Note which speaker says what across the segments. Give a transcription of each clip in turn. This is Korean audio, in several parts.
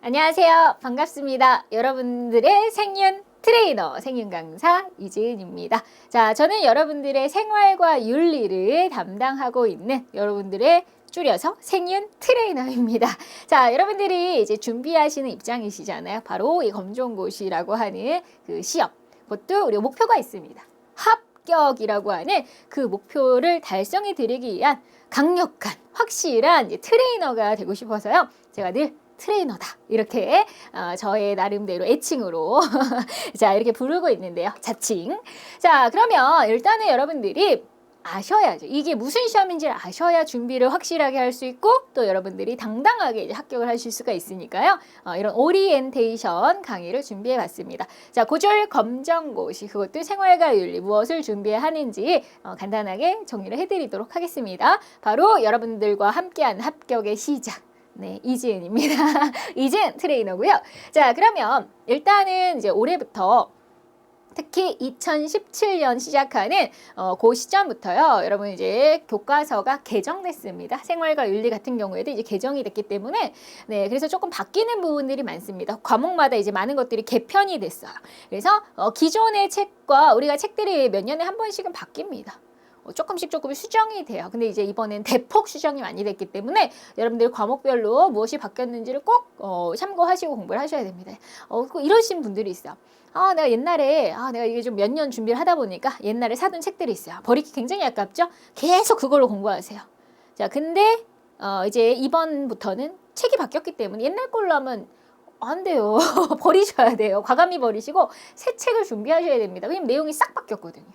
Speaker 1: 안녕하세요. 반갑습니다. 여러분들의 생윤 트레이너, 생윤 강사 이지은입니다. 자, 저는 여러분들의 생활과 윤리를 담당하고 있는 여러분들의 줄여서 생윤 트레이너입니다. 자, 여러분들이 이제 준비하시는 입장이시잖아요. 바로 이 검정고시라고 하는 그 시험. 그것도 우리 목표가 있습니다. 합격이라고 하는 그 목표를 달성해 드리기 위한 강력한, 확실한 이제 트레이너가 되고 싶어서요. 제가 늘 트레이너다 이렇게 저의 나름대로 애칭으로 자 이렇게 부르고 있는데요. 자칭. 자 그러면 일단은 여러분들이 아셔야죠. 이게 무슨 시험인지를 아셔야 준비를 확실하게 할 수 있고 또 여러분들이 당당하게 이제 합격을 하실 수가 있으니까요. 이런 오리엔테이션 강의를 준비해 봤습니다. 자, 고졸 검정고시 그것도 생활과 윤리 무엇을 준비해야 하는지 간단하게 정리를 해드리도록 하겠습니다. 바로 여러분들과 함께하는 합격의 시작. 네, 이지은입니다. 이지은 트레이너고요. 자, 그러면 일단은 이제 올해부터 특히 2017년 시작하는 그 시점부터요. 여러분 이제 교과서가 개정됐습니다. 생활과 윤리 같은 경우에도 이제 개정이 됐기 때문에 네, 그래서 조금 바뀌는 부분들이 많습니다. 과목마다 이제 많은 것들이 개편이 됐어요. 그래서 기존의 책과 우리가 책들이 몇 년에 한 번씩은 바뀝니다. 조금씩 수정이 돼요. 근데 이제 이번엔 대폭 수정이 많이 됐기 때문에 여러분들 과목별로 무엇이 바뀌었는지를 꼭 참고하시고 공부를 하셔야 됩니다. 꼭 이러신 분들이 있어요. 내가 옛날에 내가 이게 좀 몇 년 준비를 하다 보니까 옛날에 사둔 책들이 있어요. 버리기 굉장히 아깝죠? 계속 그걸로 공부하세요. 자, 근데 이제 이번부터는 책이 바뀌었기 때문에 옛날 걸로 하면 안 돼요. 버리셔야 돼요. 과감히 버리시고 새 책을 준비하셔야 됩니다. 왜냐면 내용이 싹 바뀌었거든요.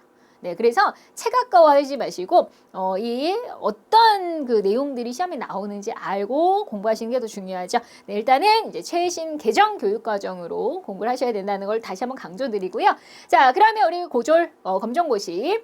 Speaker 1: 네, 그래서 책 아까워하지 마시고 이 어떤 그 내용들이 시험에 나오는지 알고 공부하시는 게 더 중요하죠. 네, 일단은 이제 최신 개정 교육 과정으로 공부를 하셔야 된다는 걸 다시 한번 강조드리고요. 자, 그러면 우리 고졸 검정고시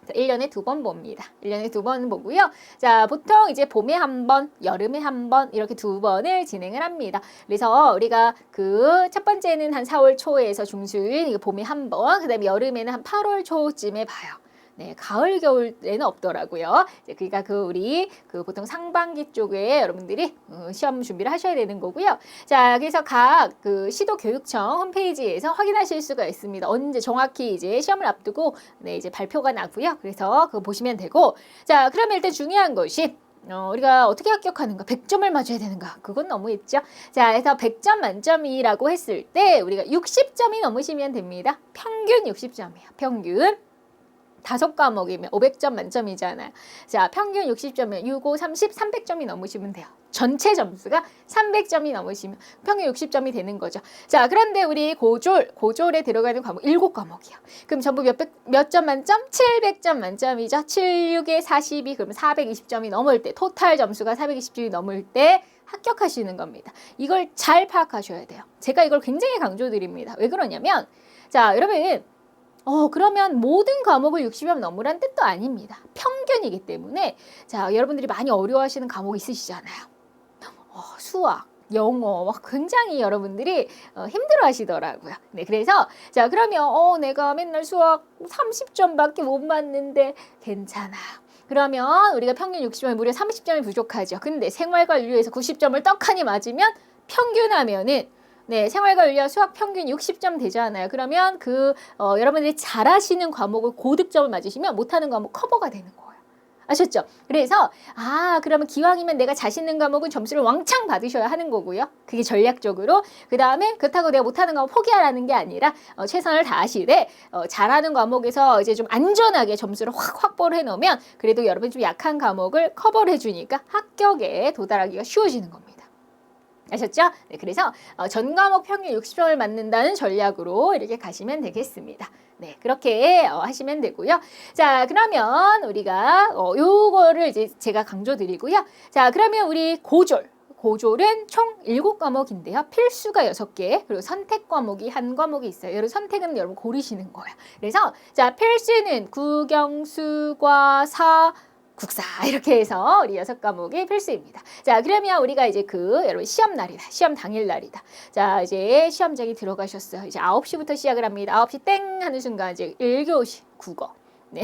Speaker 1: 1년에 2번 봅니다. 1년에 2번 보고요. 자, 보통 이제 봄에 한 번, 여름에 한 번 이렇게 2번을 진행을 합니다. 그래서 우리가 그 첫 번째는 한 4월 초에서 중순, 봄에 한 번, 그다음에 여름에는 한 8월 초쯤에 봐요. 네, 가을, 겨울에는 없더라고요. 그러니까 우리 보통 상반기 쪽에 여러분들이 시험 준비를 하셔야 되는 거고요. 자, 그래서 각 시도교육청 홈페이지에서 확인하실 수가 있습니다. 언제 정확히 이제 시험을 앞두고 네, 이제 발표가 나고요. 그래서 그거 보시면 되고. 자, 그러면 일단 중요한 것이 우리가 어떻게 합격하는가? 100점을 맞춰야 되는가? 그건 너무했죠. 자, 그래서 100점 만점이라고 했을 때 우리가 60점이 넘으시면 됩니다. 평균 60점이에요. 평균. 5과목이면 500점 만점이잖아요. 자, 평균 60점이면 6, 5, 30, 300점이 넘으시면 돼요. 전체 점수가 300점이 넘으시면 평균 60점이 되는 거죠. 자, 그런데 우리 고졸에 들어가는 과목 7과목이요. 그럼 전부 몇 점 만점? 700점 만점이죠. 7, 6에 42, 그러면 420점이 넘을 때, 토탈 점수가 420점이 넘을 때 합격하시는 겁니다. 이걸 잘 파악하셔야 돼요. 제가 이걸 굉장히 강조드립니다. 왜 그러냐면, 자, 여러분, 그러면 모든 과목을 60점 넘으란 뜻도 아닙니다. 평균이기 때문에 자, 여러분들이 많이 어려워하시는 과목이 있으시잖아요. 수학, 영어 굉장히 여러분들이 힘들어 하시더라고요. 네, 그래서 자, 그러면 내가 맨날 수학 30점밖에 못 맞는데 괜찮아요. 그러면 우리가 평균 60점에 무려 30점이 부족하죠. 근데 생활과 윤리에서 90점을 떡하니 맞으면 평균하면은 네, 생활과 윤리와 수학 평균 60점 되잖아요. 그러면 여러분들이 잘하시는 과목을 고득점을 맞으시면 못하는 과목 커버가 되는 거예요. 아셨죠? 그래서 그러면 기왕이면 내가 자신 있는 과목은 점수를 왕창 받으셔야 하는 거고요. 그게 전략적으로. 그 다음에 그렇다고 내가 못하는 과목 포기하라는 게 아니라 최선을 다하시되 잘하는 과목에서 이제 좀 안전하게 점수를 확 확보를 해놓으면 그래도 여러분이 좀 약한 과목을 커버를 해주니까 합격에 도달하기가 쉬워지는 겁니다. 아셨죠? 네, 그래서 전 과목 평균 60점을 맞는다는 전략으로 이렇게 가시면 되겠습니다. 네, 그렇게 하시면 되고요. 자, 그러면 우리가 요거를 이제 제가 강조드리고요. 자, 그러면 우리 고졸은 총 7과목인데요. 필수가 6개, 그리고 선택 과목이 1과목이 있어요. 여러분 선택은 여러분 고르시는 거예요. 그래서 자, 필수는 국영, 수과, 사, 국사 이렇게 해서 우리 6과목이 필수입니다. 자, 그러면 우리가 이제 여러분 시험 날이다. 시험 당일 날이다. 자, 이제 시험장에 들어가셨어요. 이제 9시부터 시작을 합니다. 9시 땡 하는 순간 이제 1교시 국어. 네.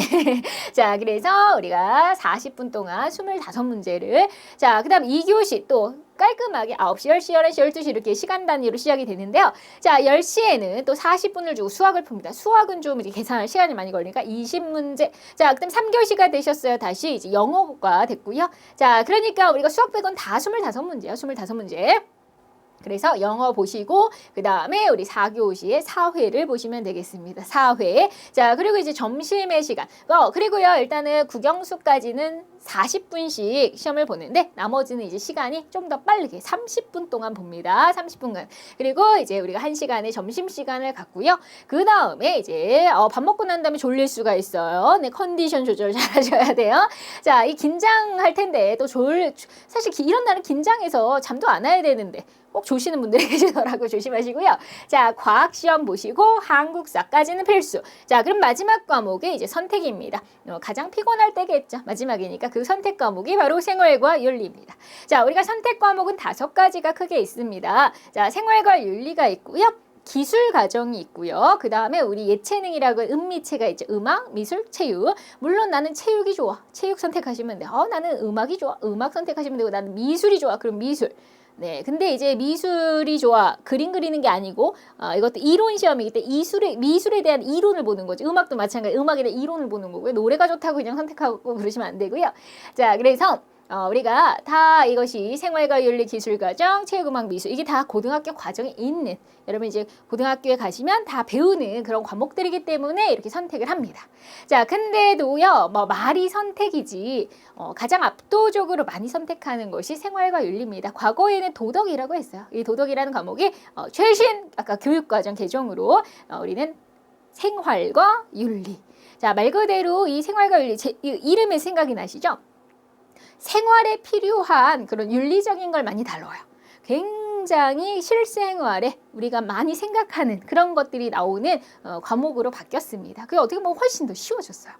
Speaker 1: 자, 그래서 우리가 40분 동안 25문제를 자, 그다음 2교시 또 깔끔하게 9시, 10시, 11시, 12시 이렇게 시간 단위로 시작이 되는데요. 자, 10시에는 또 40분을 주고 수학을 풉니다. 수학은 좀 이제 계산할 시간이 많이 걸리니까 20문제. 자, 그다음 3교시가 되셨어요. 다시 이제 영어가 됐고요. 자, 그러니까 우리가 수학 빼곤 다 25문제예요. 25문제. 그래서 영어 보시고 그 다음에 우리 4교시에 사회를 보시면 되겠습니다. 사회. 자, 그리고 이제 점심의 시간. 그리고요, 일단은 국영수까지는 40분씩 시험을 보는데 나머지는 이제 시간이 좀 더 빠르게 30분 동안 봅니다. 30분간. 그리고 이제 우리가 1시간의 점심시간을 갖고요. 그 다음에 이제 밥 먹고 난 다음에 졸릴 수가 있어요. 네, 컨디션 조절 잘 하셔야 돼요. 자, 이 긴장할 텐데 또 사실 이런 날은 긴장해서 잠도 안 와야 되는데 꼭 조시는 분들이 계시더라고요. 조심하시고요. 자, 과학시험 보시고 한국사까지는 필수. 자, 그럼 마지막 과목이 이제 선택입니다. 가장 피곤할 때겠죠. 마지막이니까 그 선택 과목이 바로 생활과 윤리입니다. 자, 우리가 선택 과목은 5가지가 크게 있습니다. 자, 생활과 윤리가 있고요. 기술 과정이 있고요. 그 다음에 우리 예체능이라고 음미체가 있죠. 음악, 미술, 체육. 물론 나는 체육이 좋아. 체육 선택하시면 돼요. 나는 음악이 좋아. 음악 선택하시면 되고 나는 미술이 좋아. 그럼 미술. 네, 근데 이제 미술이 좋아. 그림 그리는 게 아니고 이것도 이론 시험이기 때문에 미술에 대한 이론을 보는 거죠. 음악도 마찬가지. 음악에 대한 이론을 보는 거고요. 노래가 좋다고 그냥 선택하고 그러시면 안 되고요. 자, 그래서 우리가 다 이것이 생활과 윤리, 기술 과정, 체육, 음악, 미술 이게 다 고등학교 과정에 있는 여러분 이제 고등학교에 가시면 다 배우는 그런 과목들이기 때문에 이렇게 선택을 합니다. 자, 근데도요, 말이 선택이지 가장 압도적으로 많이 선택하는 것이 생활과 윤리입니다. 과거에는 도덕이라고 했어요. 이 도덕이라는 과목이 최신 아까 교육과정 개정으로 우리는 생활과 윤리. 자, 말 그대로 이 생활과 윤리 이름에 생각이 나시죠? 생활에 필요한 그런 윤리적인 걸 많이 다뤄요. 굉장히 실생활에 우리가 많이 생각하는 그런 것들이 나오는 과목으로 바뀌었습니다. 그게 어떻게 보면 훨씬 더 쉬워졌어요.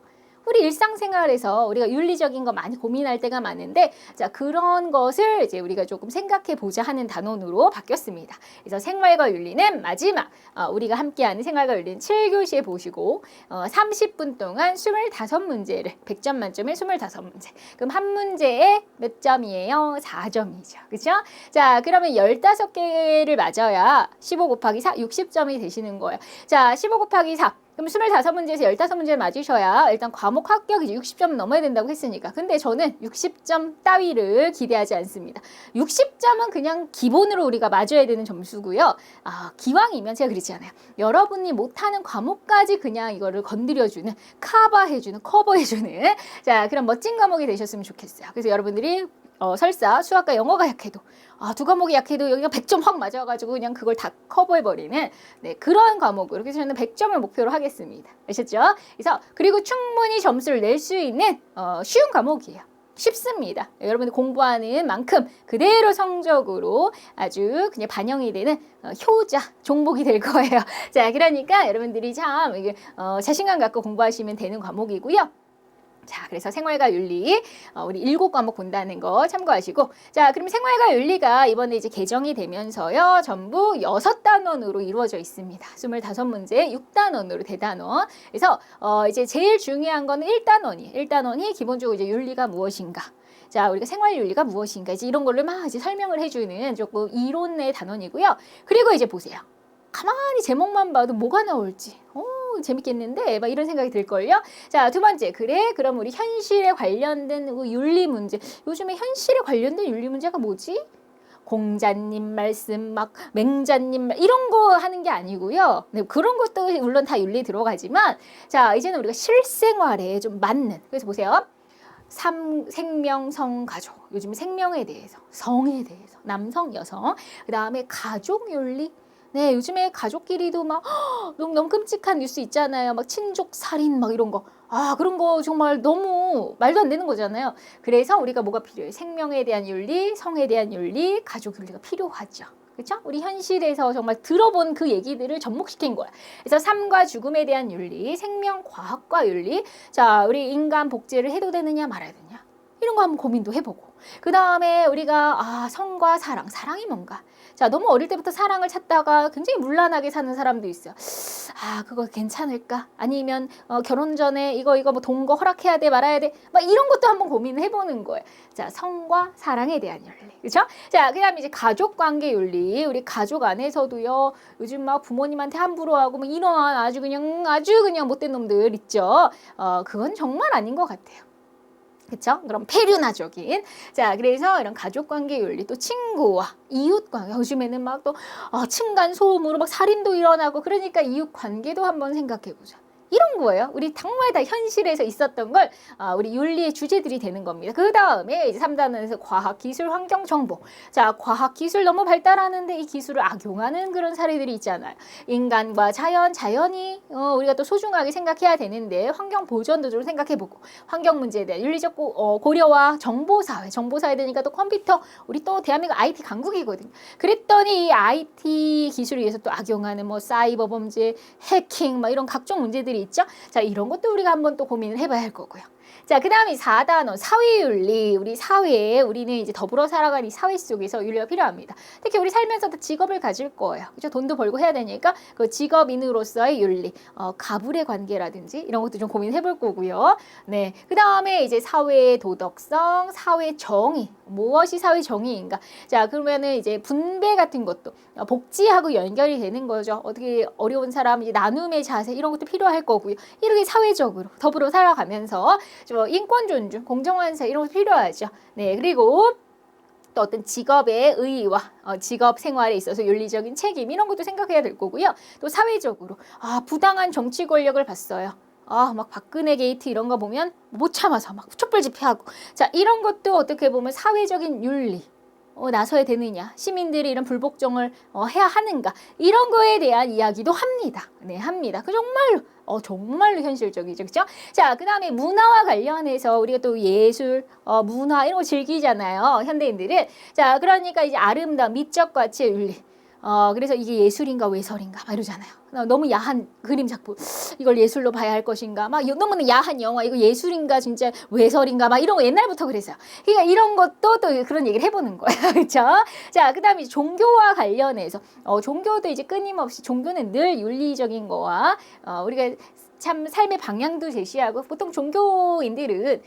Speaker 1: 우리 일상생활에서 우리가 윤리적인 거 많이 고민할 때가 많은데 자, 그런 것을 이제 우리가 조금 생각해 보자 하는 단원으로 바뀌었습니다. 그래서 생활과 윤리는 마지막 우리가 함께하는 생활과 윤리는 7교시에 보시고 30분 동안 25문제를 100점 만점에 25문제. 그럼 한 문제에 몇 점이에요? 4점이죠. 그렇죠? 자, 그러면 15개를 맞아야 15 곱하기 4 60점이 되시는 거예요. 자, 15 곱하기 4 그럼 25문제에서 15문제를 맞으셔야 일단 과목 합격이죠. 60점 넘어야 된다고 했으니까. 근데 저는 60점 따위를 기대하지 않습니다. 60점은 그냥 기본으로 우리가 맞아야 되는 점수고요. 기왕이면 제가 그랬잖아요. 여러분이 못하는 과목까지 그냥 이거를 건드려주는, 커버해주는 자, 그런 멋진 과목이 되셨으면 좋겠어요. 그래서 여러분들이 설사 수학과 영어가 약해도 두 과목이 약해도 여기가 100점 확 맞아가지고 그냥 그걸 다 커버해버리는 네, 그런 과목으로 그래서 저는 100점을 목표로 하겠습니다. 아셨죠? 그래서 그리고 충분히 점수를 낼 수 있는 쉬운 과목이에요. 쉽습니다. 여러분들 공부하는 만큼 그대로 성적으로 아주 그냥 반영이 되는 효자 종목이 될 거예요. 자, 그러니까 여러분들이 참 자신감 갖고 공부하시면 되는 과목이고요. 자, 그래서 생활과 윤리 우리 7과목 본다는 거 참고하시고 자, 그럼 생활과 윤리가 이번에 이제 개정이 되면서요. 전부 6단원으로 이루어져 있습니다. 25문제 6단원으로 대단원. 그래서 이제 제일 중요한 거는 1단원이 기본적으로 이제 윤리가 무엇인가? 자, 우리가 생활 윤리가 무엇인가? 이제 이런 걸로 막 이제 설명을 해주는 조금 이론의 단원이고요. 그리고 이제 보세요. 가만히 제목만 봐도 뭐가 나올지 재밌겠는데 막 이런 생각이 들걸요. 자, 두 번째 그럼 우리 현실에 관련된 윤리 문제 요즘에 현실에 관련된 윤리 문제가 뭐지? 공자님 말씀 막 맹자님 이런 거 하는 게 아니고요. 네, 그런 것도 물론 다 윤리 들어가지만 자, 이제는 우리가 실생활에 좀 맞는 그래서 보세요. 생명, 성, 가족. 요즘 생명에 대해서, 성에 대해서, 남성, 여성. 그 다음에 가족 윤리. 네, 요즘에 가족끼리도 막 너무 끔찍한 뉴스 있잖아요. 막 친족 살인 막 이런 거. 그런 거 정말 너무 말도 안 되는 거잖아요. 그래서 우리가 뭐가 필요해요? 생명에 대한 윤리, 성에 대한 윤리, 가족 윤리가 필요하죠. 그렇죠? 우리 현실에서 정말 들어본 그 얘기들을 접목시킨 거야. 그래서 삶과 죽음에 대한 윤리, 생명 과학과 윤리. 자, 우리 인간 복제를 해도 되느냐 말아야 되느냐. 이런 거 한번 고민도 해보고 그 다음에 우리가 성과 사랑이 뭔가 자 너무 어릴 때부터 사랑을 찾다가 굉장히 문란하게 사는 사람도 있어요. 그거 괜찮을까? 아니면 결혼 전에 이거 뭐 동거 허락해야 돼 말아야 돼 막 이런 것도 한번 고민을 해보는 거예요. 자 성과 사랑에 대한 윤리 그렇죠? 자 그다음에 이제 가족 관계 윤리 우리 가족 안에서도요 요즘 막 부모님한테 함부로 하고 뭐 이런 아주 그냥 못된 놈들 있죠. 그건 정말 아닌 것 같아요. 그쵸? 그럼 폐륜화적인. 자, 그래서 이런 가족관계 윤리, 또 친구와 이웃관계. 요즘에는 막 또, 층간 소음으로 막 살인도 일어나고, 그러니까 이웃관계도 한번 생각해보자. 이런 거예요. 우리 정말 다 현실에서 있었던 걸 우리 윤리의 주제들이 되는 겁니다. 그 다음에 이제 3단원에서 과학, 기술, 환경, 정보. 자, 과학, 기술 너무 발달하는데 이 기술을 악용하는 그런 사례들이 있잖아요. 인간과 자연이 우리가 또 소중하게 생각해야 되는데 환경 보존도 좀 생각해보고 환경 문제에 대한 윤리적 고려와 정보사회 되니까 또 컴퓨터 우리 또 대한민국 IT 강국이거든요. 그랬더니 이 IT 기술을 위해서 또 악용하는 뭐 사이버 범죄, 해킹 막 이런 각종 문제들이 있죠. 자, 이런 것도 우리가 한번 또 고민을 해봐야 할 거고요. 자, 그 다음에 4단원 사회윤리. 우리 사회에 우리는 이제 더불어 살아가는 이 사회 속에서 윤리가 필요합니다. 특히 우리 살면서 직업을 가질 거예요. 그죠? 돈도 벌고 해야 되니까 그 직업인으로서의 윤리, 가불의 관계라든지 이런 것도 좀 고민해 볼 거고요. 네, 그 다음에 이제 사회의 도덕성, 사회 정의. 무엇이 사회 정의인가? 자, 그러면은 이제 분배 같은 것도 복지하고 연결이 되는 거죠. 어떻게 어려운 사람 이제 나눔의 자세 이런 것도 필요할 거고요. 이렇게 사회적으로 더불어 살아가면서 좀 인권 존중, 공정한 사회 이런 것도 필요하죠. 네, 그리고 또 어떤 직업의 의의와 직업 생활에 있어서 윤리적인 책임 이런 것도 생각해야 될 거고요. 또 사회적으로 부당한 정치 권력을 봤어요. 막 박근혜 게이트 이런 거 보면 못 참아서 막 촛불 집회하고 자 이런 것도 어떻게 보면 사회적인 윤리 나서야 되느냐 시민들이 이런 불복종을 해야 하는가 이런 거에 대한 이야기도 합니다. 네 합니다. 그 정말로 현실적이죠. 그렇죠? 자, 그다음에 문화와 관련해서 우리가 또 예술, 문화 이런 거 즐기잖아요. 현대인들은. 자, 그러니까 이제 아름다움, 미적 가치의 윤리. 그래서 이게 예술인가 외설인가 막 이러잖아요. 너무 야한 그림 작품 이걸 예술로 봐야 할 것인가 막 너무나 야한 영화 이거 예술인가 진짜 외설인가 막 이런 거 옛날부터 그랬어요. 그러니까 이런 것도 또 그런 얘기를 해보는 거예요. 그렇죠? 자, 그다음에 종교와 관련해서 종교도 이제 끊임없이 종교는 늘 윤리적인 거와 우리가 참 삶의 방향도 제시하고 보통 종교인들은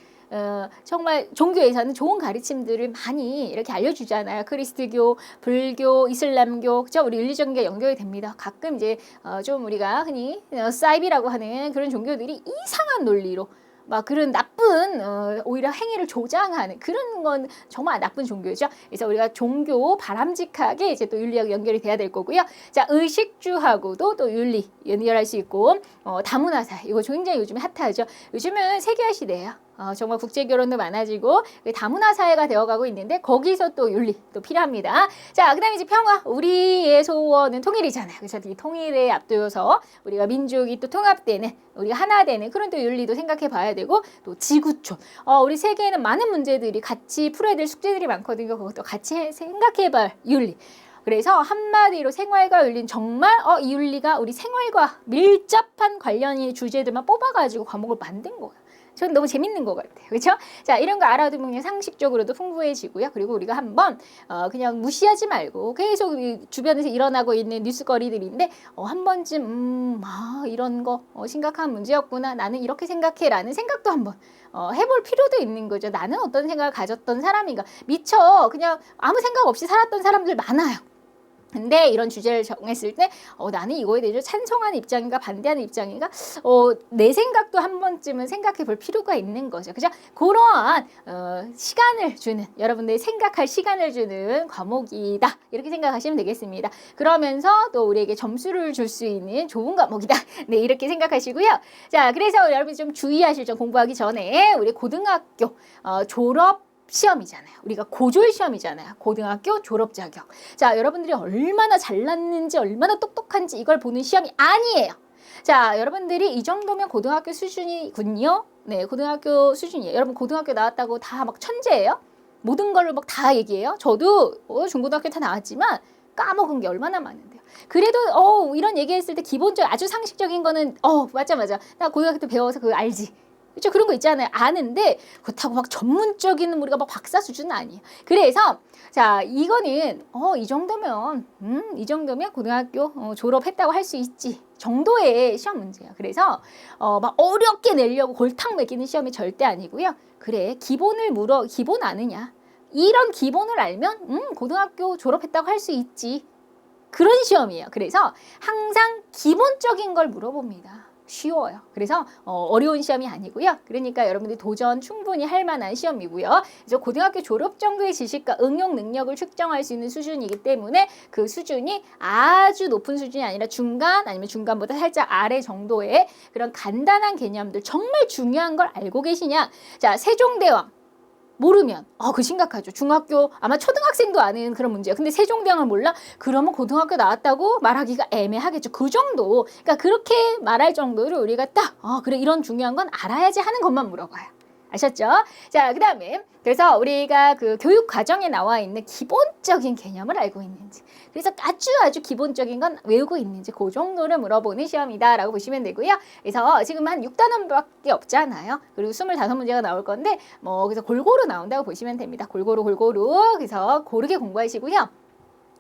Speaker 1: 정말 종교에서는 좋은 가르침들을 많이 이렇게 알려주잖아요. 그리스도교, 불교, 이슬람교, 그죠? 우리 윤리적인 게 연결이 됩니다. 가끔 이제 좀 우리가 흔히 사이비라고 하는 그런 종교들이 이상한 논리로 막 그런 나쁜 오히려 행위를 조장하는 그런 건 정말 나쁜 종교죠. 그래서 우리가 종교 바람직하게 이제 또 윤리하고 연결이 돼야 될 거고요. 자, 의식주하고도 또 윤리 연결할 수 있고 다문화사회 이거 굉장히 요즘에 핫하죠. 요즘은 세계화 시대예요. 정말 국제 결혼도 많아지고 다문화 사회가 되어가고 있는데 거기서 또 윤리 또 필요합니다. 자, 그다음에 이제 평화. 우리의 소원은 통일이잖아요. 그래서 이 통일에 앞두어서 우리가 민족이 또 통합되는 우리가 하나 되는 그런 또 윤리도 생각해 봐야 되고 또 지구촌. 우리 세계에는 많은 문제들이 같이 풀어야 될 숙제들이 많거든요. 그것도 같이 생각해 볼 윤리. 그래서 한마디로 생활과 윤리는 정말 이 윤리가 우리 생활과 밀접한 관련인 주제들만 뽑아가지고 과목을 만든 거예요. 저는 너무 재밌는 것 같아요. 그렇죠? 자, 이런 거 알아두면 상식적으로도 풍부해지고요. 그리고 우리가 한번 그냥 무시하지 말고 계속 주변에서 일어나고 있는 뉴스거리들인데 한 번쯤 이런 거 심각한 문제였구나. 나는 이렇게 생각해라는 생각도 한번 해볼 필요도 있는 거죠. 나는 어떤 생각을 가졌던 사람인가. 미처 그냥 아무 생각 없이 살았던 사람들 많아요. 근데 이런 주제를 정했을 때 나는 이거에 대해서 찬성하는 입장인가 반대하는 입장인가 내 생각도 한 번쯤은 생각해 볼 필요가 있는 거죠. 그죠? 그러한 시간을 주는 여러분들이 생각할 시간을 주는 과목이다. 이렇게 생각하시면 되겠습니다. 그러면서 또 우리에게 점수를 줄 수 있는 좋은 과목이다. 네, 이렇게 생각하시고요. 자, 그래서 여러분이 좀 주의하실 점 공부하기 전에 우리 고등학교 졸업 시험이잖아요. 우리가 고졸 시험이잖아요. 고등학교 졸업 자격. 자, 여러분들이 얼마나 잘났는지 얼마나 똑똑한지 이걸 보는 시험이 아니에요. 자, 여러분들이 이 정도면 고등학교 수준이군요. 네, 고등학교 수준이에요. 여러분 고등학교 나왔다고 다 막 천재예요? 모든 걸로 막 다 얘기해요? 저도 중고등학교 다 나왔지만 까먹은 게 얼마나 많은데요. 그래도 이런 얘기했을 때 기본적 아주 상식적인 거는 맞아. 나 고등학교 때 배워서 그거 알지. 그렇죠? 그런 거 있잖아요. 아는데 그렇다고 막 전문적인 우리가 막 박사 수준은 아니에요. 그래서 자, 이거는 이 정도면 고등학교 졸업했다고 할 수 있지 정도의 시험 문제예요. 그래서 막 어렵게 내려고 골탕 먹이는 시험이 절대 아니고요. 그래, 기본 아느냐? 이런 기본을 알면 고등학교 졸업했다고 할 수 있지. 그런 시험이에요. 그래서 항상 기본적인 걸 물어봅니다. 쉬워요. 그래서 어려운 시험이 아니고요. 그러니까 여러분들이 도전 충분히 할 만한 시험이고요. 그래서 고등학교 졸업 정도의 지식과 응용 능력을 측정할 수 있는 수준이기 때문에 그 수준이 아주 높은 수준이 아니라 중간 아니면 중간보다 살짝 아래 정도의 그런 간단한 개념들, 정말 중요한 걸 알고 계시냐. 자, 세종대왕 모르면 그 심각하죠. 중학교 아마 초등학생도 아는 그런 문제예요. 근데 세종대왕을 몰라? 그러면 고등학교 나왔다고 말하기가 애매하겠죠. 그 정도. 그러니까 그렇게 말할 정도로 우리가 딱 그래, 이런 중요한 건 알아야지 하는 것만 물어봐요. 아셨죠? 자, 그다음에 그래서 우리가 그 교육 과정에 나와 있는 기본적인 개념을 알고 있는지, 그래서 아주 기본적인 건 외우고 있는지 그 정도를 물어보는 시험이다라고 보시면 되고요. 그래서 지금 한 6단원밖에 없잖아요. 그리고 25문제가 나올 건데 그래서 골고루 나온다고 보시면 됩니다. 골고루 그래서 고르게 공부하시고요.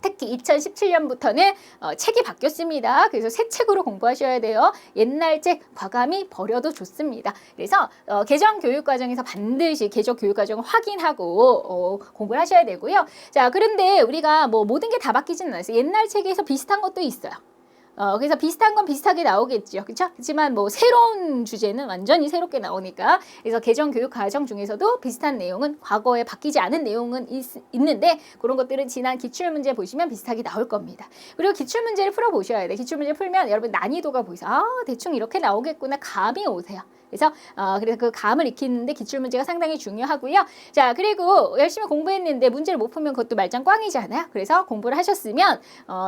Speaker 1: 특히 2017년부터는 책이 바뀌었습니다. 그래서 새 책으로 공부하셔야 돼요. 옛날 책 과감히 버려도 좋습니다. 그래서 개정 교육 과정에서 반드시 개정 교육 과정을 확인하고 공부를 하셔야 되고요. 자, 그런데 우리가 모든 게 다 바뀌지는 않았어요. 옛날 책에서 비슷한 것도 있어요. 그래서 비슷한 건 비슷하게 나오겠죠. 그렇죠? 그렇지만 새로운 주제는 완전히 새롭게 나오니까. 그래서 개정 교육 과정 중에서도 비슷한 내용은 과거에 바뀌지 않은 내용은 있는데 그런 것들은 지난 기출문제 보시면 비슷하게 나올 겁니다. 그리고 기출문제를 풀어보셔야 돼요. 기출문제 풀면 여러분 난이도가 보이세요. 대충 이렇게 나오겠구나. 감이 오세요. 그래서 그 감을 익히는데 기출문제가 상당히 중요하고요. 자, 그리고 열심히 공부했는데 문제를 못 풀면 그것도 말짱 꽝이잖아요. 그래서 공부를 하셨으면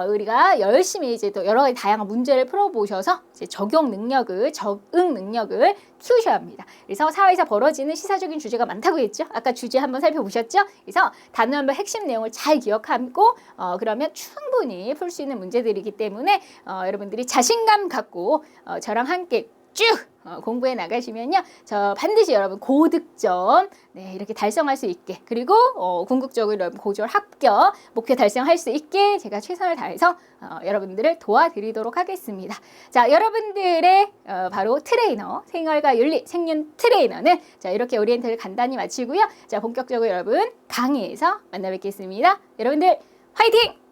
Speaker 1: 우리가 열심히 이제 또 여러 가지 다양한 문제를 풀어보셔서 이제 적응 능력을 키우셔야 합니다. 그래서 사회에서 벌어지는 시사적인 주제가 많다고 했죠. 아까 주제 한번 살펴보셨죠? 그래서 단어 한번 핵심 내용을 잘 기억하고 그러면 충분히 풀 수 있는 문제들이기 때문에 여러분들이 자신감 갖고 저랑 함께 쭉 공부해 나가시면요, 저 반드시 여러분 고득점 이렇게 달성할 수 있게, 그리고 궁극적으로 여러분 고졸 합격 목표 달성할 수 있게 제가 최선을 다해서 여러분들을 도와드리도록 하겠습니다. 자, 여러분들의 바로 트레이너, 생활과 윤리 생윤 트레이너는 자, 이렇게 오리엔트를 간단히 마치고요. 자, 본격적으로 여러분 강의에서 만나 뵙겠습니다. 여러분들 화이팅!